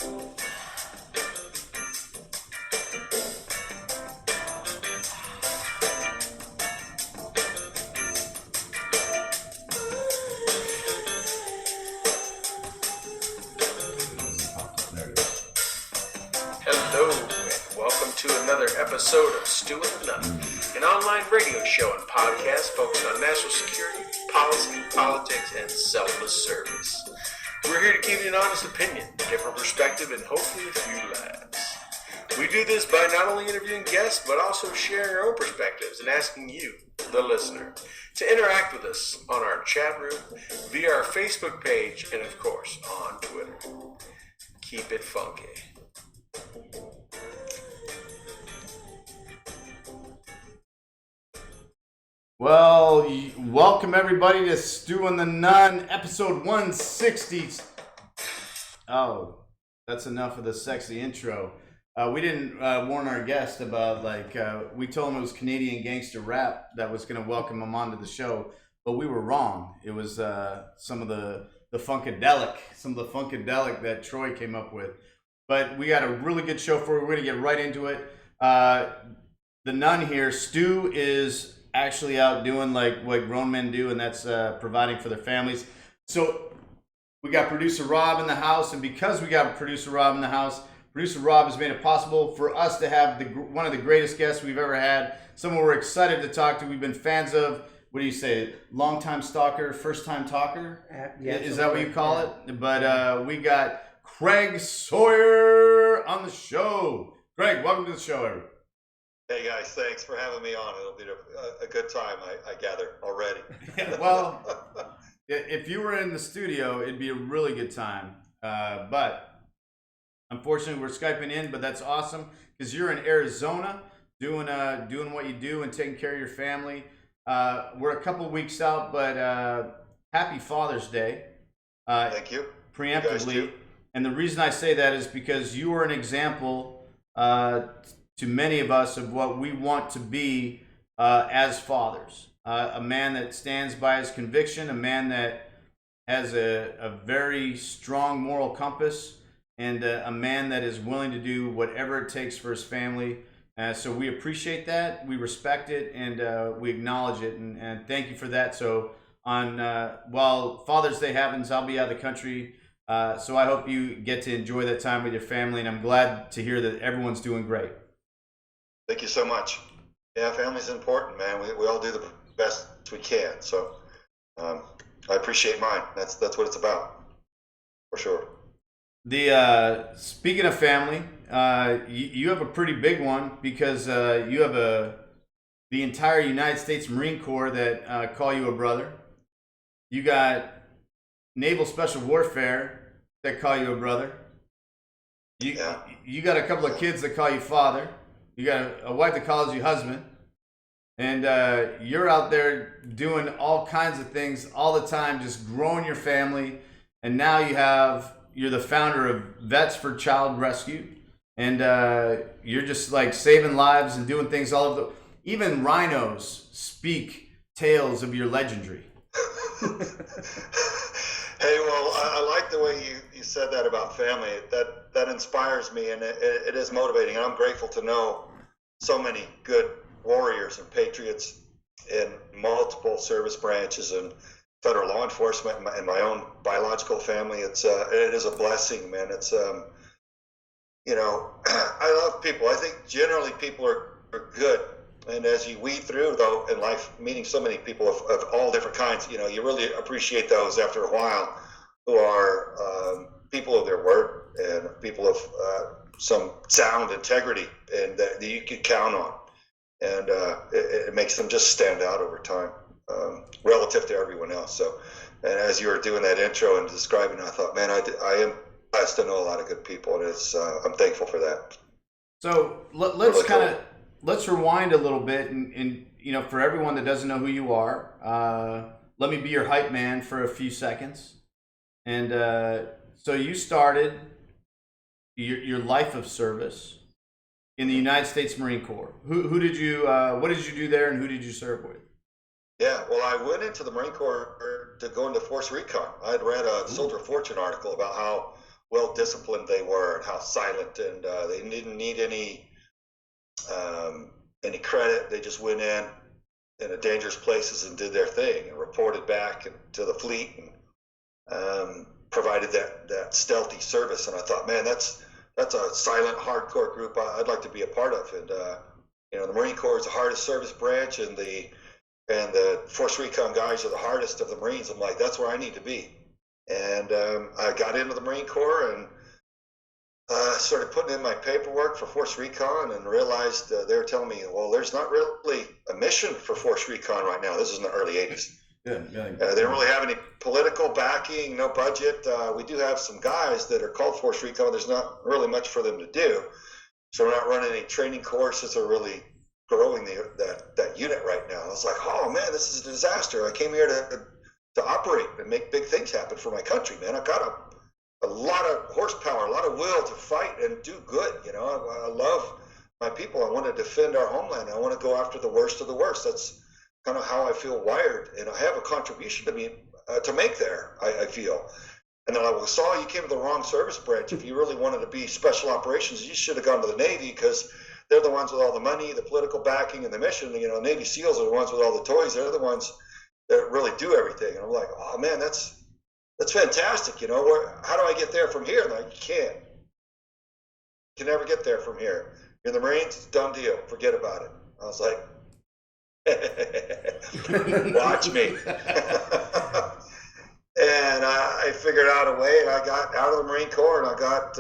Hello, and welcome to another episode of Stu and Nunn, an online radio show and podcast focused on national security, policy, politics, and selfless service. We're here to give you an honest opinion, a different perspective, and hopefully a few laughs. We do this by not only interviewing guests, but also sharing our own perspectives and asking you, the listener, to interact with us on our chat room, via our Facebook page, and of course, on Twitter. Keep it funky. Well, welcome everybody to Stu and the Nunn, episode 160. Oh, that's enough of the sexy intro. We didn't warn our guest about, we told him it was Canadian gangster rap that was going to welcome him onto the show, but we were wrong. It was some of the funkadelic that Troy came up with. But we got a really good show for you. We're going to get right into it. The Nunn here, Stu is actually out doing like what grown men do, and that's providing for their families. So we got producer Rob in the house, and because we got producer Rob in the house, producer Rob has made it possible for us to have one of the greatest guests we've ever had, someone we're excited to talk to. We've been fans of, what do you say, long-time stalker, first-time talker? Yeah, is that what you call it? But we got Craig Sawyer on the show. Craig, welcome to the show, everybody. Hey guys, thanks for having me on. It'll be a good time, I gather, already. Well, if you were in the studio, it'd be a really good time. But unfortunately, we're Skyping in, but that's awesome because you're in Arizona doing what you do and taking care of your family. We're a couple weeks out, but happy Father's Day. Thank you. Preemptively. And the reason I say that is because you are an example to many of us of what we want to be as fathers. A man that stands by his conviction, a man that has a very strong moral compass, and a man that is willing to do whatever it takes for his family. So we appreciate that, we respect it, and we acknowledge it, and thank you for that. So while Father's Day happens, I'll be out of the country, so I hope you get to enjoy that time with your family, and I'm glad to hear that everyone's doing great. Thank you so much. Yeah, family's important, man. We all do the best we can. So I appreciate mine. That's what it's about, for sure. Speaking of family, you have a pretty big one because you have the entire United States Marine Corps that call you a brother. You got Naval Special Warfare that call you a brother. You got a couple of kids that call you father. You got a wife that calls you husband, and you're out there doing all kinds of things all the time, just growing your family. And now you're the founder of Vets for Child Rescue, and you're just like saving lives and doing things all over even rhinos speak tales of your legendary. Hey, well, I like the way you said that about family. That inspires me, and it is motivating. And I'm grateful to know so many good warriors and patriots in multiple service branches and federal law enforcement and my own biological family. It is a blessing, man. It's I love people. I think generally people are good. And as you weed through, though, in life, meeting so many people of all different kinds, you really appreciate those after a while who are people of their word and people of some sound integrity and that you can count on. And it makes them just stand out over time relative to everyone else. So, and as you were doing that intro and describing it, I thought, man, I am blessed to know a lot of good people, and I'm thankful for that. So let's rewind a little bit, and for everyone that doesn't know who you are, let me be your hype man for a few seconds. And so you started your life of service in the United States Marine Corps. Who did you? What did you do there, and who did you serve with? Yeah, well, I went into the Marine Corps to go into Force Recon. I had read a Soldier of Fortune article about how well disciplined they were, and how silent, and they didn't need any credit. They just went in the dangerous places and did their thing and reported back to the fleet, and provided that stealthy service. And I thought, man, that's a silent, hardcore group I'd like to be a part of. And the Marine Corps is the hardest service branch, and the Force Recon guys are the hardest of the Marines. I'm like, that's where I need to be. And I got into the Marine Corps and started putting in my paperwork for Force Recon, and realized they were telling me, well, there's not really a mission for Force Recon right now. This is in the early 80s. Yeah. They don't really have any political backing, no budget. We do have some guys that are called Force Recon. There's not really much for them to do. So we're not running any training courses or really growing that unit right now. I was like, oh man, this is a disaster. I came here to operate and make big things happen for my country, man. I've got a lot of horsepower, a lot of will to fight and do good. I love my people. I want to defend our homeland. I want to go after the worst of the worst. That's kind of how I feel wired, and I have a contribution to make there, I feel. And then I saw you came to the wrong service branch. If you really wanted to be special operations, you should have gone to the Navy, because they're the ones with all the money, the political backing, and the mission. Navy SEALs are the ones with all the toys. They're the ones that really do everything. And I'm like, oh man, that's fantastic. How do I get there from here? And I'm like, you can't. You can never get there from here. You're in the Marines, it's a done deal. Forget about it. I was like, watch me. And I figured out a way, and I got out of the Marine Corps, and I got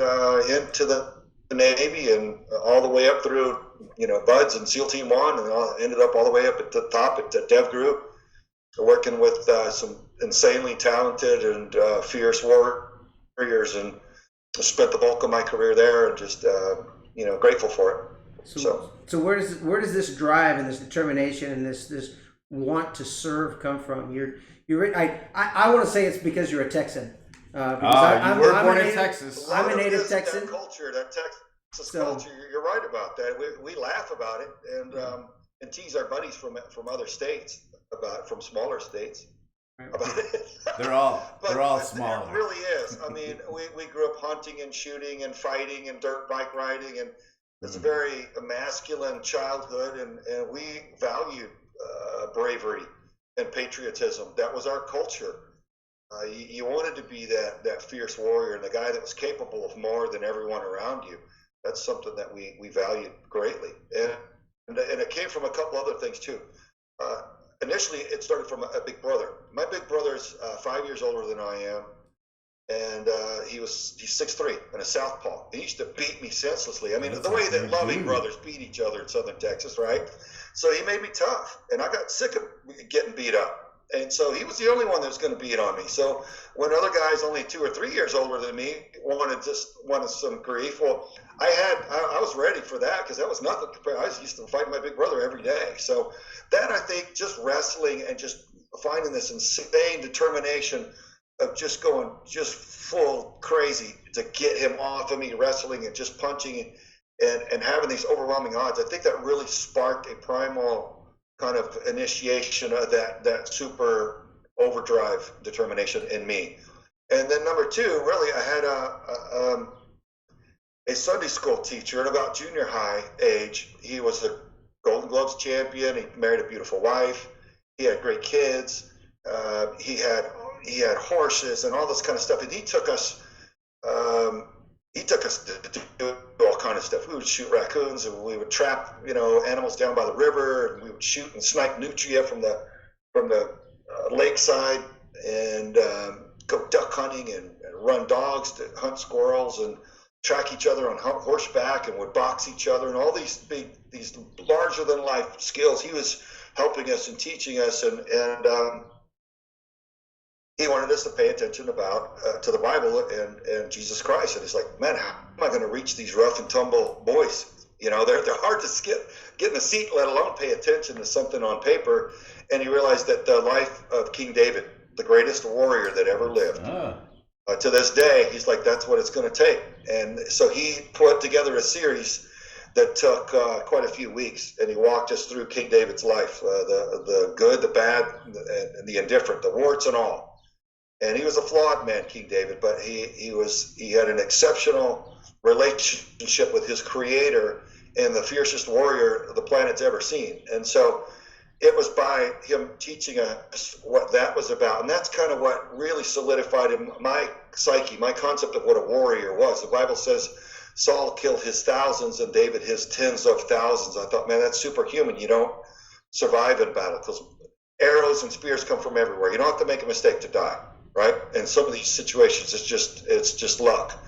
into the Navy, and all the way up through, BUDS and SEAL Team 1, and ended up all the way up at the top at Dev Group, working with some insanely talented and fierce warriors, and spent the bulk of my career there, and just grateful for it. So where does this drive and this determination and this want to serve come from? I want to say it's because you're a Texan. I'm born in Texas. I'm a native Texan. That culture, that Texas culture. You're right about that. We laugh about it and tease our buddies from other states from smaller states about it. They're all smaller. It really is. I mean, we grew up hunting and shooting and fighting and dirt bike riding, and it's a very masculine childhood, and we valued bravery and patriotism. That was our culture. You wanted to be that fierce warrior, and the guy that was capable of more than everyone around you. That's something that we valued greatly, and it came from a couple other things too. Initially, it started from a big brother. My big brother's 5 years older than I am, and he's 6'3" and a southpaw. He used to beat me senselessly. I mean, the way that loving brothers beat each other in Southern Texas, right? So he made me tough, and I got sick of getting beat up. And so he was the only one that was going to beat on me. So when other guys only 2 or 3 years older than me wanted some grief, well, I was ready for that, because that was nothing compared. I was used to fighting my big brother every day. So that, I think, just wrestling and just finding this insane determination of just going just full crazy to get him off of me, wrestling and just punching and having these overwhelming odds. I think that really sparked a primal kind of initiation of that super overdrive determination in me. And then number two, really, I had a Sunday school teacher at about junior high age. He was a Golden Gloves champion. He married a beautiful wife. He had great kids. He had horses and all this kind of stuff. And he took us to do all kind of stuff. We would shoot raccoons, and we would trap, animals down by the river, and we would shoot and snipe nutria from the lakeside, and go duck hunting and run dogs to hunt squirrels and track each other on horseback, and would box each other, and all these larger than life skills he was helping us and teaching us, and he wanted us to pay attention to the Bible and Jesus Christ. And he's like, man, how am I going to reach these rough and tumble boys? They're hard to get in the seat, let alone pay attention to something on paper. And he realized that the life of King David, the greatest warrior that ever lived, to this day, he's like, that's what it's going to take. And so he put together a series that took quite a few weeks, and he walked us through King David's life, the good, the bad, and the indifferent, the warts and all. And he was a flawed man, King David, but he had an exceptional relationship with his creator and the fiercest warrior the planet's ever seen. And so it was by him teaching us what that was about. And that's kind of what really solidified in my psyche, my concept of what a warrior was. The Bible says Saul killed his thousands and David his tens of thousands. I thought, man, that's superhuman. You don't survive in battle because arrows and spears come from everywhere. You don't have to make a mistake to die, right? And some of these situations, it's just luck.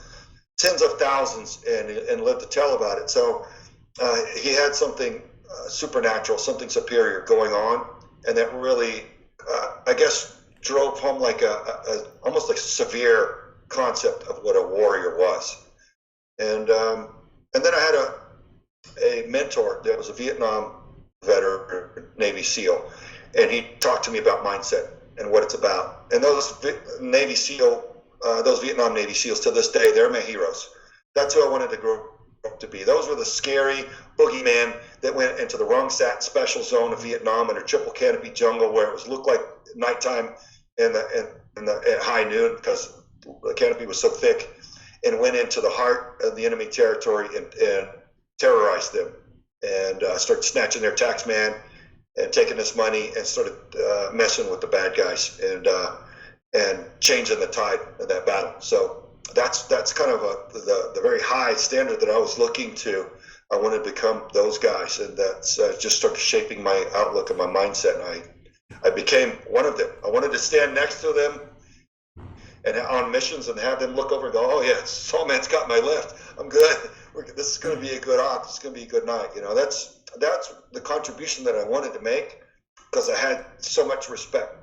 Tens of thousands and lived to tell about it. So he had something supernatural, something superior going on, and that really, I guess, drove home like a almost like severe concept of what a warrior was. And then I had a mentor that was a Vietnam veteran, Navy SEAL, and he talked to me about mindset and what it's about. And those Navy SEAL, those Vietnam Navy SEALs, to this day, they're my heroes. That's who I wanted to grow up to be. Those were the scary boogeyman that went into the Rung Sat special zone of Vietnam in a triple canopy jungle where it looked like nighttime at high noon because the canopy was so thick, and went into the heart of the enemy territory and terrorized them and started snatching their tax man and taking this money and started messing with the bad guys and changing the tide of that battle. So that's kind of the very high standard that I was looking to. I wanted to become those guys, and that's just started shaping my outlook and my mindset. And I became one of them. I wanted to stand next to them and on missions and have them look over and go, oh yeah, Saul man's got my lift. I'm good. This is going to be a good op. This is going to be a good night. You know, that's the contribution that I wanted to make because I had so much respect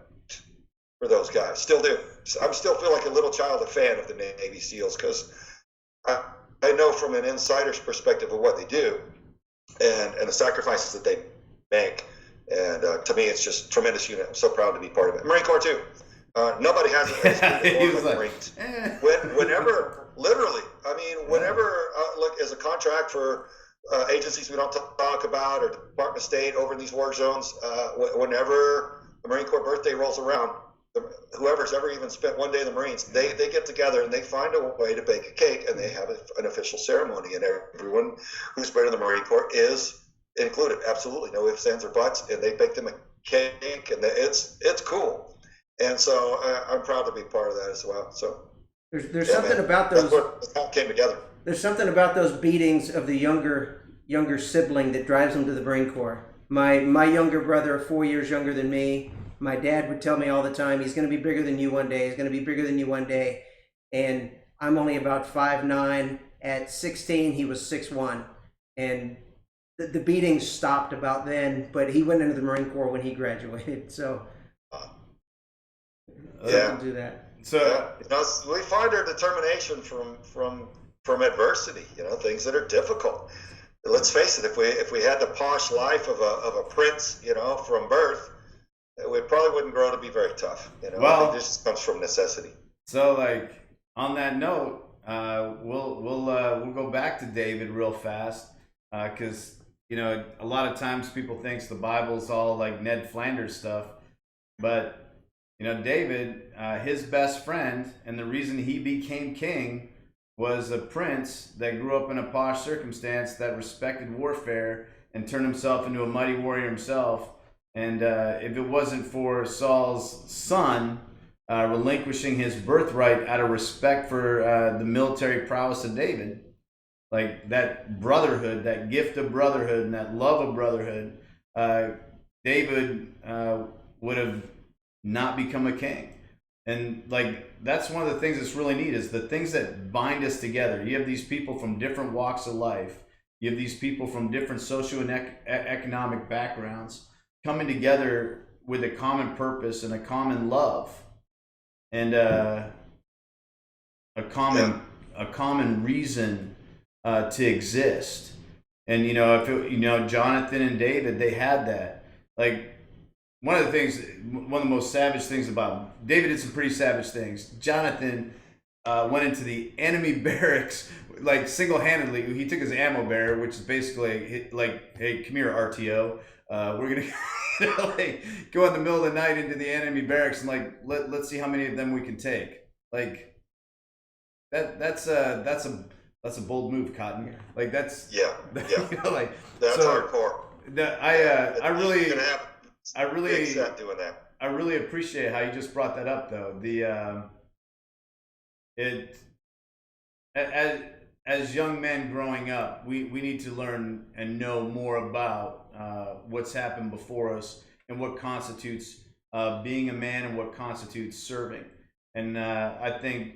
for those guys. Still do. I still feel like a little child, a fan of the Navy SEALs because I know from an insider's perspective of what they do and the sacrifices that they make. And to me, it's just a tremendous unit. I'm so proud to be part of it. Marine Corps too. Nobody has it. Like Marines. Whenever, literally, I mean, whenever, look, as a contract for agencies we don't talk about or Department of State over in these war zones, whenever the Marine Corps birthday rolls around, whoever's ever even spent one day in the Marines, they get together and they find a way to bake a cake and they have an official ceremony, and everyone who's been in the Marine Corps is included. Absolutely, no ifs, ands, or buts, and they bake them a cake, and it's cool. And so I'm proud to be part of that as well. So there's something about those. That's how it came together. There's something about those beatings of the younger sibling that drives them to the Marine Corps. My younger brother, 4 years younger than me, my dad would tell me all the time, he's going to be bigger than you one day. He's going to be bigger than you one day. And I'm only about 5'9". At 16, he was 6'1". And the beatings stopped about then, but he went into the Marine Corps when he graduated. So yeah, do that. So you know, we find our determination from adversity. You know, things that are difficult. Let's face it. If we had the posh life of a prince, you know, from birth, we probably wouldn't grow to be very tough. You know, well, I think this comes from necessity. So, like on that note, we'll go back to David real fast because you know a lot of times people think the Bible's all like Ned Flanders stuff, but you know David, his best friend, and the reason he became king was a prince that grew up in a posh circumstance that respected warfare and turned himself into a mighty warrior himself. And if it wasn't for Saul's son relinquishing his birthright out of respect for the military prowess of David, like that brotherhood, that gift of brotherhood and that love of brotherhood, David would have not become a king. And like that's one of the things that's really neat is the things that bind us together. You have these people from different walks of life. You have these people from different socio and economic backgrounds coming together with a common purpose and a common love and a common reason to exist. And you know, if it, you know, Jonathan and David, they had that. Like one of the most savage things about David did some pretty savage things. Jonathan went into the enemy barracks like single-handedly. He took his ammo bearer, which is basically like, hey, come here, RTO. we're gonna like go in the middle of the night into the enemy barracks and like let's see how many of them we can take. Like that's a bold move, Cotton. Like that's yeah. like That's hardcore. I really You're gonna have big set doing that. I really appreciate how you just brought that up, though. As young men growing up, we need to learn and know more about what's happened before us and what constitutes being a man and what constitutes serving. And I think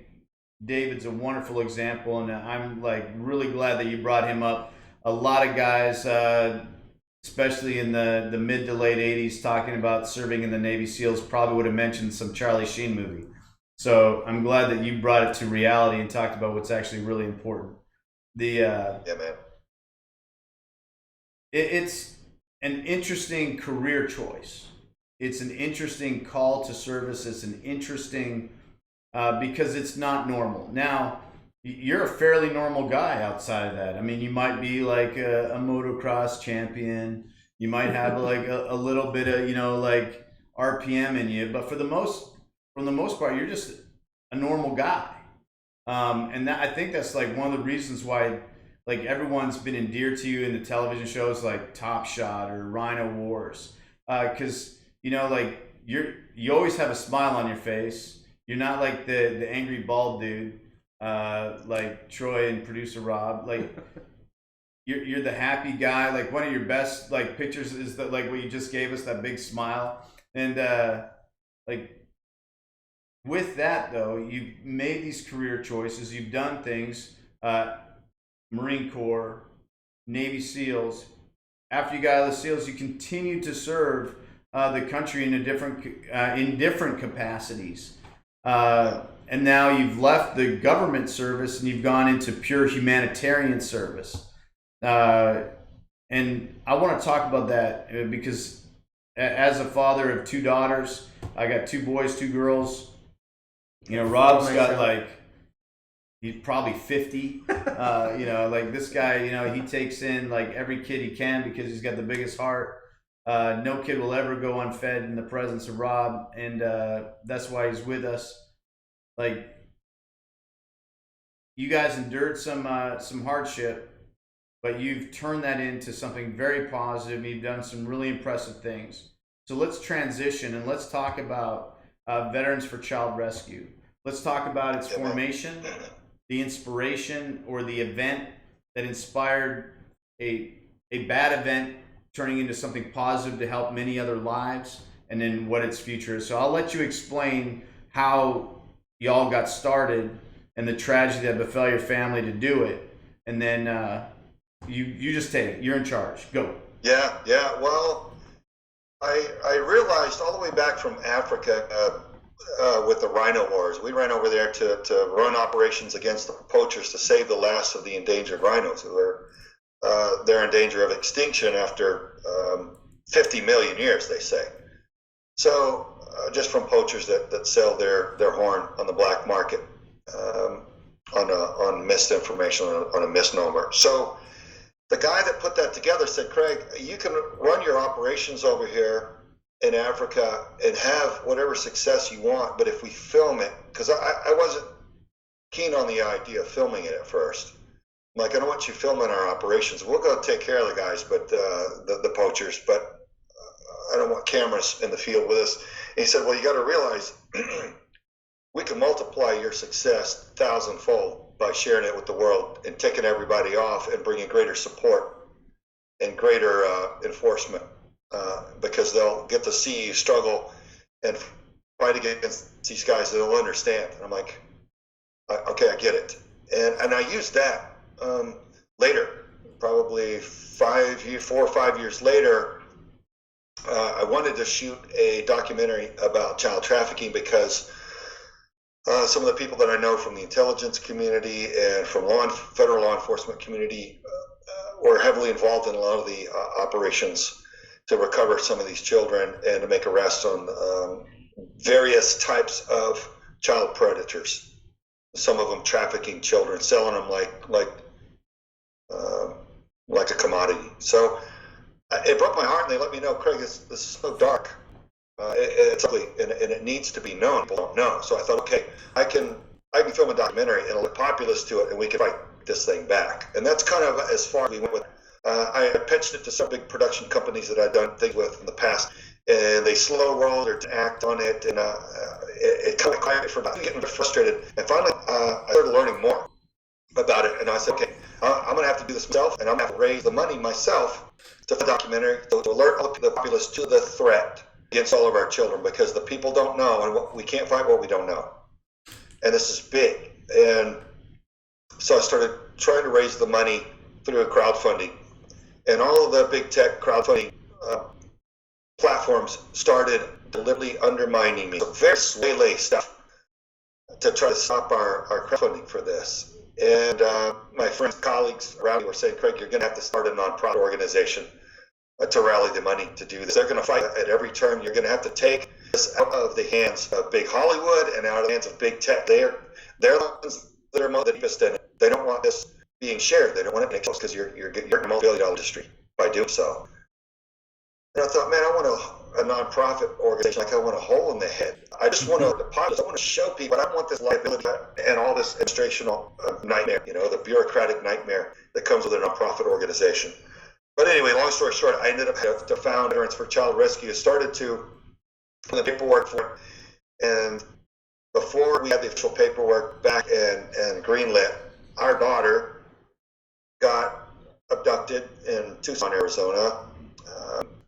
David's a wonderful example, and I'm like really glad that you brought him up. A lot of guys, especially in the mid to late 80s, talking about serving in the Navy SEALs probably would have mentioned some Charlie Sheen movie. So I'm glad that you brought it to reality and talked about what's actually really important. Yeah, man. It's an interesting career choice. It's an interesting call to service. It's an interesting because it's not normal. Now, you're a fairly normal guy outside of that. I mean, you might be like a motocross champion. You might have like a little bit of, like RPM in you, but for the most part, you're just a normal guy. And I think that's like one of the reasons why like everyone's been endeared to you in the television shows like Top Shot or Rhino Wars. Cause like you always have a smile on your face. You're not like the angry bald dude, like Troy and producer Rob. Like you're the happy guy. Like one of your best like pictures is that like what you just gave us, that big smile. And like with that though, you've made these career choices. You've done things. Marine Corps, Navy SEALs. After you got out of the SEALs, you continue to serve the country in different capacities. And now you've left the government service and you've gone into pure humanitarian service. And I want to talk about that because as a father of two daughters, I got 2 boys, 2 girls. Rob's got like, he's probably 50. Like this guy, he takes in like every kid he can because he's got the biggest heart. No kid will ever go unfed in the presence of Rob, and that's why he's with us. Like, you guys endured some hardship, but you've turned that into something very positive. You've done some really impressive things. So let's transition and let's talk about Veterans for Child Rescue. Let's talk about its formation, the inspiration or the event that inspired a bad event turning into something positive to help many other lives, and then what its future is. So I'll let you explain how y'all got started and the tragedy that befell your family to do it, and then you just take it. You're in charge. Go. Yeah. Well, I realized all the way back from Africa with the Rhino Wars, we ran over there to run operations against the poachers to save the last of the endangered rhinos who were they're in danger of extinction after 50 million years, they say. So just from poachers that sell their horn on the black market on misinformation, on a misnomer. So the guy that put that together said, Craig, you can run your operations over here in Africa and have whatever success you want, but if we film it, because I wasn't keen on the idea of filming it at first. I'm like, I don't want you filming our operations. We'll go take care of the guys, but the poachers, but I don't want cameras in the field with us. And he said, well, you got to realize we can multiply your success 1,000-fold by sharing it with the world and taking everybody off and bringing greater support and greater enforcement because they'll get to see you struggle and fight against these guys that they'll understand. And I'm like, okay, I get it. And I used that later, probably 4 or 5 years later. I wanted to shoot a documentary about child trafficking because some of the people that I know from the intelligence community and from federal law enforcement community were heavily involved in a lot of the operations to recover some of these children and to make arrests on various types of child predators. Some of them trafficking children, selling them like a commodity. So it broke my heart, and they let me know, Craig, this is so dark. It's ugly, and it needs to be known. People don't know. So I thought, okay, I can film a documentary and it'll look populous to it, and we can fight this thing back. And that's kind of as far as we went with it. I pitched it to some big production companies that I'd done things with in the past, and they slow rolled or act on it, and it kind of quiet for about getting frustrated. And finally, I started learning more about it, and I said, okay, I'm going to have to do this myself, and I'm going to have to raise the money myself to the documentary to alert all the populace to the threat against all of our children, because the people don't know, and we can't fight what we don't know. And this is big. And so I started trying to raise the money through a crowdfunding. And all of the big tech crowdfunding platforms started deliberately undermining me. So very sway stuff to try to stop our crowdfunding for this. And my friends, colleagues around me were saying, Craig, you're going to have to start a nonprofit organization to rally the money to do this. They're going to fight at every turn. You're going to have to take this out of the hands of big Hollywood and out of the hands of big tech. They're the ones that are the deepest in it. They don't want this being shared. They don't want it to because you're a multi-billion-dollar industry by doing so. And I thought, man, I want a nonprofit organization. Like, I want a hole in the head. I just want to deposit. I want to show people. I don't want this liability and all this administrational nightmare. The bureaucratic nightmare that comes with a nonprofit organization. But anyway, long story short, I ended up having to found Veterans for Child Rescue. Started to put the paperwork for it, and before we had the official paperwork back and greenlit, our daughter got abducted in Tucson, Arizona,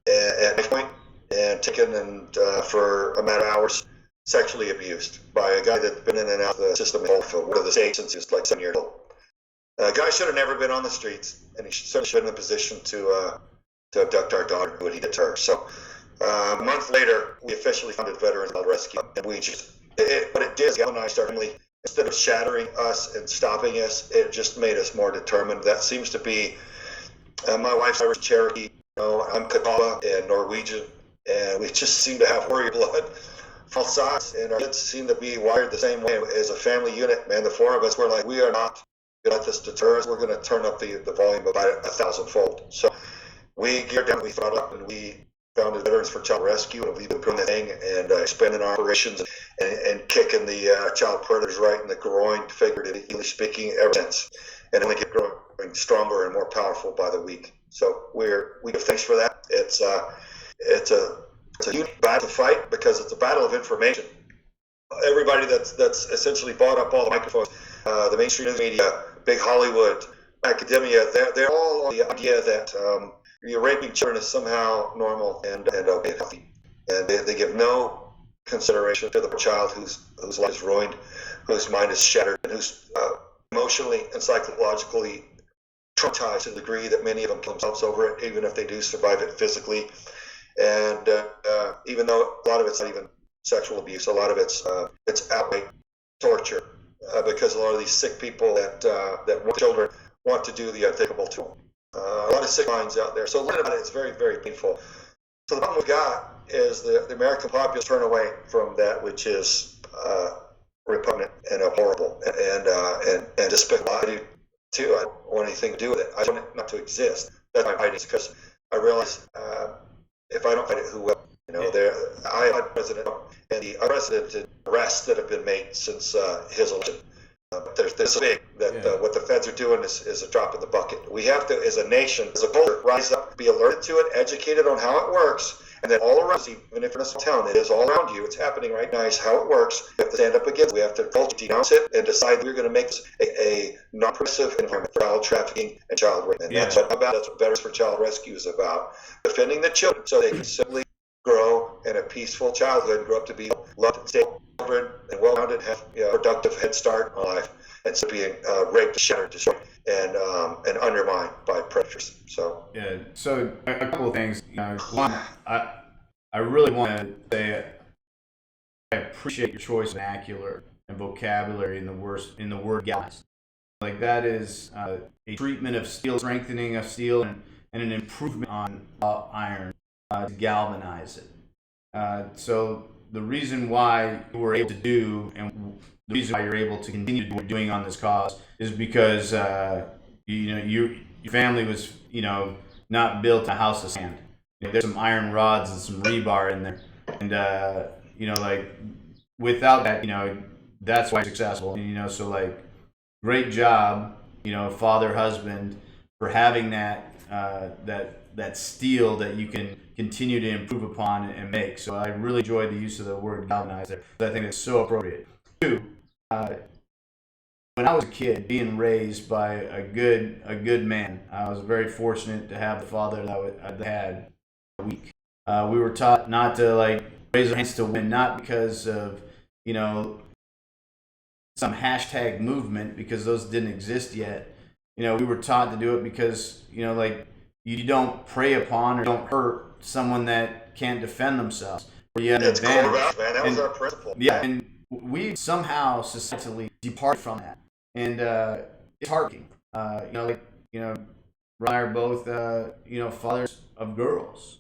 at knife point, and taken and for a matter of hours sexually abused by a guy that's been in and out of the system for one of the states since he was like 7 years old. A guy should have never been on the streets, and he should have been in a position to abduct our daughter, what he did to her. So a month later, we officially founded Veterans Child Rescue, and we just, what it did is galvanized our family. Instead of shattering us and stopping us, it just made us more determined. That seems to be, my wife's Irish Cherokee, I'm Catawba and Norwegian, and we just seem to have warrior blood from all sides, and our kids seem to be wired the same way. As a family unit, man, the four of us, we're like, we are not going to let this deter us. We're going to turn up the volume about 1,000-fold. So we geared down, we thought up, and we founded Veterans for Child Rescue, and we've been doing the thing and expanding our operations and kicking the child predators right in the groin, figuratively speaking, ever since. And only get growing stronger and more powerful by the week. So we give thanks for that. It's a unique battle to fight because it's a battle of information. Everybody that's essentially bought up all the microphones, the mainstream news media, big Hollywood, academia, they're all on the idea that you're raping children is somehow normal and okay and healthy. And they give no consideration to the child whose life is ruined, whose mind is shattered, and who's emotionally and psychologically traumatized to the degree that many of them kill themselves over it, even if they do survive it physically. And even though a lot of it's not even sexual abuse, a lot of it's outright torture, because a lot of these sick people that want children want to do the unthinkable to them. A lot of sick minds out there. So learning about it is very, very painful. So the problem we got is the American populace turn away from that which is repugnant and abhorrible and despicable. I do too. I don't want anything to do with it. I want it not to exist. That's my fighting, because I realize if I don't fight it, who will? I had President Trump and the unprecedented arrests that have been made since his election. There's a big that what the feds are doing is a drop in the bucket. We have to, as a nation, as a culture, rise up, be alerted to it, educated on how it works, and then all around us, even if you're in a small town, it is all around you. It's happening right now. It's how it works. We have to stand up against it. We have to denounce it and decide we're going to make this a non-oppressive environment for child trafficking and child rape. And that's what Veterans for Child Rescue is about. Defending the children so they can simply grow in a peaceful childhood and grow up to be loved, stable children, and well-rounded, have a productive head start in life, instead of being raped, shattered, destroyed, and undermined by predators. So a couple of things. One, I really want to say I appreciate your choice of vernacular and vocabulary in the word galvanized. Like, that is a treatment of steel, strengthening of steel, and an improvement on iron to galvanize it. So the reason why you were able to do, and the reason why you're able to continue doing on this cause, is because your family was not built a house of sand. There's some iron rods and some rebar in there, and like without that, that's why it's successful. And, so like, great job, father, husband, for having that steel that you can continue to improve upon and make. So I really enjoyed the use of the word galvanize there. I think it's so appropriate. Two, when I was a kid, being raised by a good man, I was very fortunate to have the father that I had week. We were taught not to like raise our hands to win, not because of some hashtag movement, because those didn't exist yet. We were taught to do it because like you don't prey upon or don't hurt someone that can't defend themselves. Or you have an advantage. Correct, man. That was our principle. Yeah, and we somehow societally depart from that, and it's heartbreaking. Ron and I are both fathers of girls.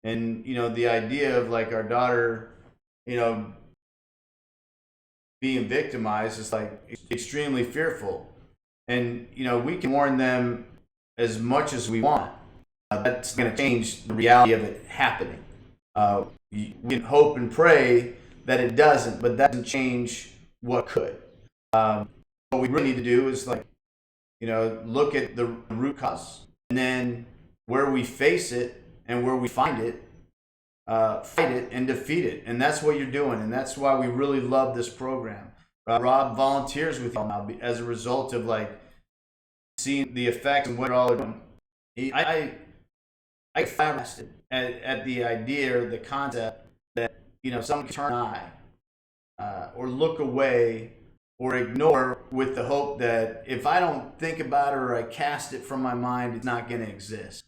And, the idea of like our daughter, being victimized is like extremely fearful. And, we can warn them as much as we want. That's going to change the reality of it happening. We can hope and pray that it doesn't, but that doesn't change what could. What we really need to do is like, look at the root cause, and then where we face it and where we find it, fight it and defeat it. And that's what you're doing. And that's why we really love this program. Rob volunteers with you now as a result of like seeing the effects and what all are doing. I get fascinated at the idea or the concept that, someone can turn an eye or look away or ignore with the hope that if I don't think about it or I cast it from my mind, it's not going to exist.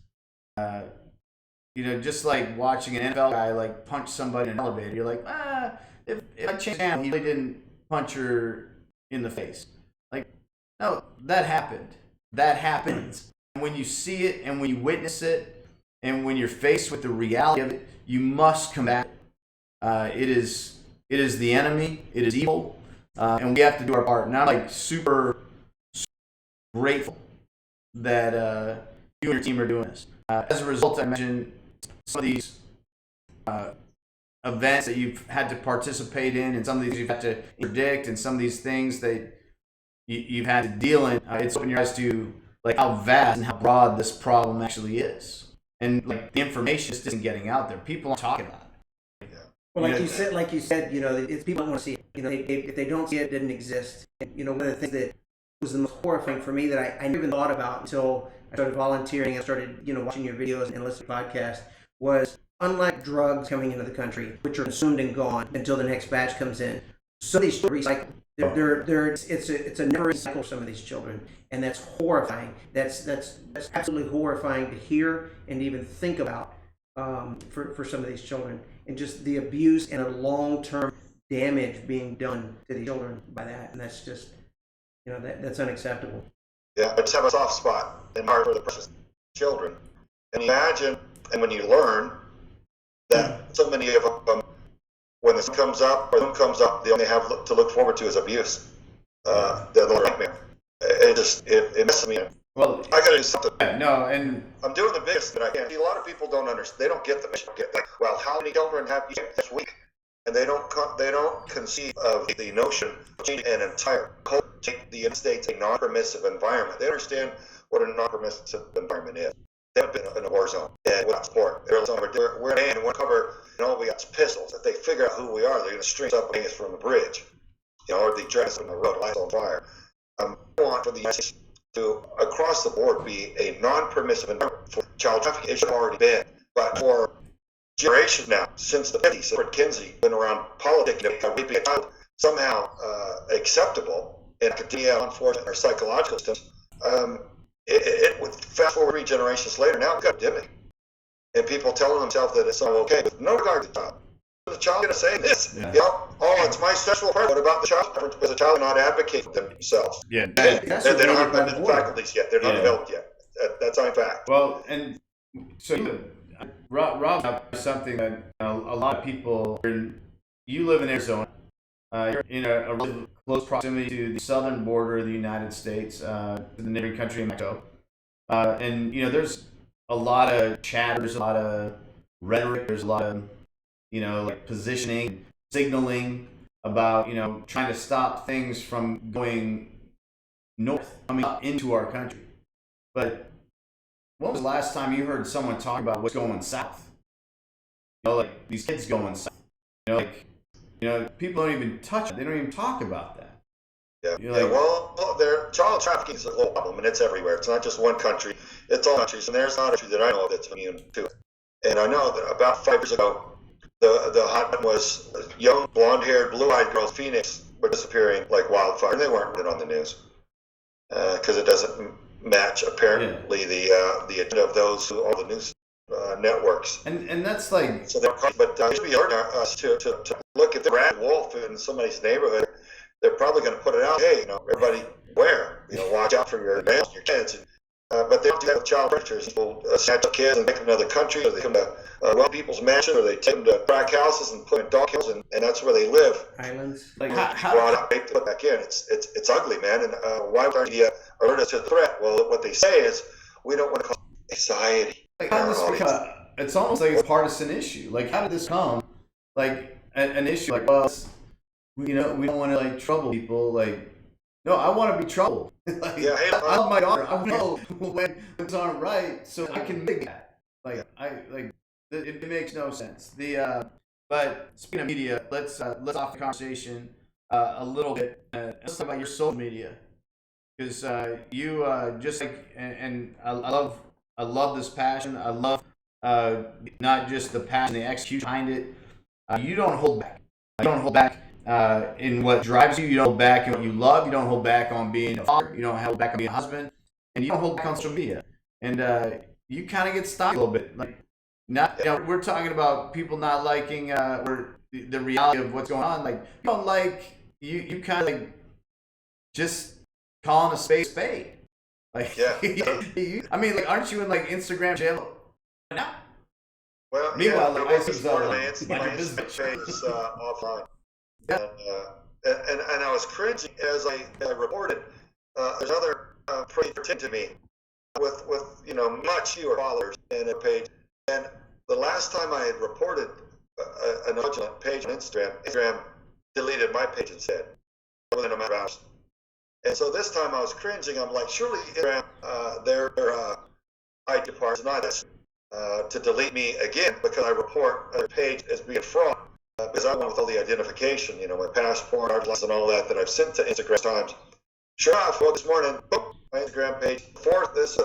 Just like watching an NFL guy like punch somebody in an elevator, you're like, if I changed hand, he really didn't punch her in the face. Like, no, that happened. That happens. And when you see it and when you witness it and when you're faced with the reality of it, you must combat it. It is the enemy. It is evil. And we have to do our part. And I'm like super grateful that you and your team are doing this. As a result, I mentioned some of these events that you've had to participate in, and some of these you've had to predict, and some of these things that you've had to deal in. It's opened your eyes to like how vast and how broad this problem actually is, and like the information just isn't getting out there. People aren't talking about it. Well, like you said, it's people don't want to see it. If they don't see it, it didn't exist. And, one of the things that was the most horrifying for me that I never even thought about until I started volunteering and started, watching your videos and listening to podcasts was, unlike drugs coming into the country, which are consumed and gone until the next batch comes in, so these recycle. It's a never-ending cycle for some of these children, and that's horrifying. That's absolutely horrifying to hear and even think about for some of these children, and just the abuse and a long-term damage being done to the children by that, and that's just that's unacceptable. Yeah, I just have a soft spot in my heart for the precious children. And imagine, and when you learn that so many of them, when the sun comes up or the moon comes up, they only have to look forward to is abuse. They're the nightmare. It messes me in. Well, I got to do something. No, and I'm doing the biggest that I can. A lot of people don't understand. They don't get the mission. Well, how many children have you this week? And they don't conceive of the notion of changing an entire culture, take the United States a non-permissive environment. They understand what a non-permissive environment is. They haven't been in a war zone and without support. We're in and we're cover. We got pistols. If they figure out who we are, they're going to string us up and hang us from the bridge, or they drag us on the road, lights on fire. I want for the United States to, across the board, be a non-permissive environment for child trafficking. It should have already been, but for generations now, since the 50s, Edward Kinsey been around politics, raping a child somehow acceptable in academia, law enforcement, or psychological systems. It would fast forward 3 generations later. Now we've got a pandemic, and people telling themselves that it's all okay with no regard to the child. What is the child going to say this? Yeah. It's my sexual preference. What about the child preference? Because the child cannot advocate for themselves. Yeah, and they don't have the faculties yet. They're not developed yet. That's a fact. Well, and so Rob brought up something that a lot of people. You live in Arizona. You're in a really close proximity to the southern border of the United States, to the neighboring country of Mexico, and there's a lot of chatter, there's a lot of rhetoric, there's a lot of, like positioning, signaling about, trying to stop things from going north, coming up into our country. But when was the last time you heard someone talk about what's going south? Like these kids going south. People don't even touch it. They don't even talk about that. Well, child trafficking is a global problem, and it's everywhere. It's not just one country; it's all countries. And there's not a country that I know of that's immune to it. And I know that about 5 years ago, the hot one was young, blonde-haired, blue-eyed girls, Phoenix, were disappearing like wildfire. And they weren't on the news because it doesn't match apparently the agenda of those who own the news networks. And that's like so. But it should be urging us to look at the rat wolf in somebody's neighborhood. They're probably going to put it out. Hey, everybody, watch out for your males, your kids. But they don't do that with child predators. People snatch up kids and take them to another country, or they come to well people's mansion, or they take them to crack houses and put them in dog kennels, and that's where they live. Islands. Like brought up, they put back in. It's ugly, man. And why would our media alert us to the threat? Well, what they say is we don't want to cause anxiety. Like how this become, it's almost like a partisan issue. Like how did this come? Like an issue like we don't want to like trouble people. Like no, I want to be troubled. I love my daughter. I know when things aren't right, so I can make that. It makes no sense. But speaking of media, let's off the conversation a little bit. Let's talk about your social media, because you just like and I love this passion. I love not just the passion, the execution behind it. You don't hold back. You don't hold back in what drives you. You don't hold back in what you love. You don't hold back on being a father. You don't hold back on being a husband. And you don't hold back on social media. And you kind of get stopped a little bit. Like, we're talking about people not liking or the reality of what's going on. Like, you don't like, you kind of like just calling a spade. Like, I mean, like, aren't you in like Instagram jail now? Well, meanwhile, like, I see my Instagram page is offline. Yeah. And I was cringing as I reported. There's other pretty pretend to me with much fewer followers in a page. And the last time I had reported an fraudulent page on Instagram deleted my page instead within a matter of hours. And so this time I was cringing. I'm like, surely Instagram, their IT department is not to delete me again because I report a page as being fraud. Because I went with all the identification, my passport, driver's license, and all that I've sent to Instagram times. Sure enough, well, this morning, boom, my Instagram page, this is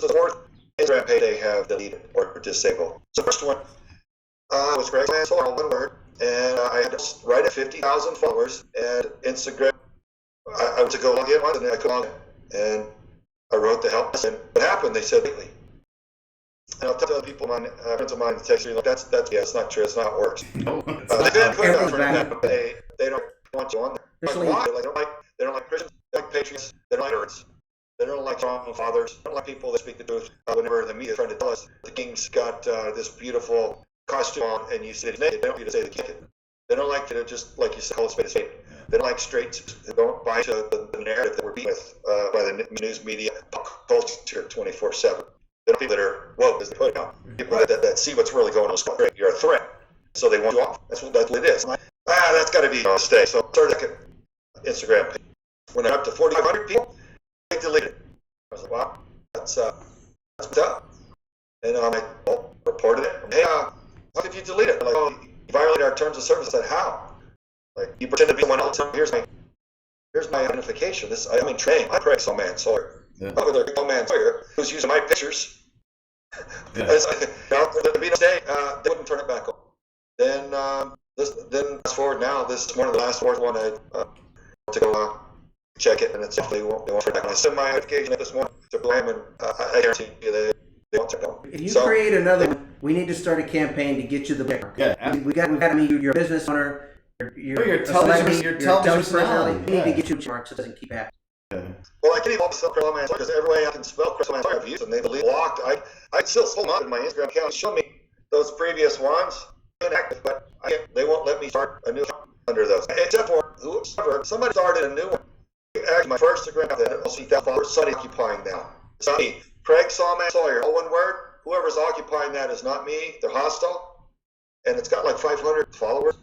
the fourth Instagram page they have deleted or disabled. So the first one was Greg Lansell, all one word, and I had to write at 50,000 followers, and Instagram, I went to go log in once, and I couldn't log in, and I wrote the help, and what happened, they said, lately. And I'll tell other people, friends of mine, text me like it's not true. It's not how it works. No, They've been put up for that, but they don't want you on there. Like, why? They don't like Christians. They don't like patriots. They don't like parents. They don't like strong fathers. They don't like people that speak the truth. Whenever the media is trying to tell us the king's got this beautiful costume on, and you say he's naked, they don't want you to say the king. They don't like you to just like you said, call a spade a spade. They don't like straights. They don't buy into the narrative that we're being with by the news media, culture 24/7. There are people that are woke, as they put it out. People that see what's really going on. You're a threat, so they want you off. That's what it is. I'm like, that's got to be a mistake. So I started Instagram page. When they're up to 4,500 people, they deleted it. I was like, wow, that's tough. And I reported it. Hey, how could you delete it? Like, oh, you violated our terms of service. I said, how? Like, you pretend to be someone else. Here's my identification. I'm in training. I pray so man Sawyer. Yeah. Over there, man Sawyer, who's using my pictures. Yeah. There'd be no day, they wouldn't turn it back on. Then fast forward now, this one of the last fourth one, I to go check it, and it's they won't turn it back on. I sent my notification this morning to blame, and I guarantee you they won't turn it on. If you create another one, we need to start a campaign to get you the check mark. Yeah, we got to meet your business owner, your television personality. We need to get you check marks so it doesn't keep happening. Well, I can't even spell Crystal Man Sawyer because every way I can spell Crystal Man Sawyer I've used, and they've blocked. I still pull them up in my Instagram account. Show me those previous ones, inactive, but they won't let me start a new account under those. Except for whoever somebody started a new one. Actually, my first Instagram that I'll see that followers suddenly occupying now. It's not me. Craig Sawman Sawyer, all one word. Whoever's occupying that is not me. They're hostile. And it's got like 500 followers.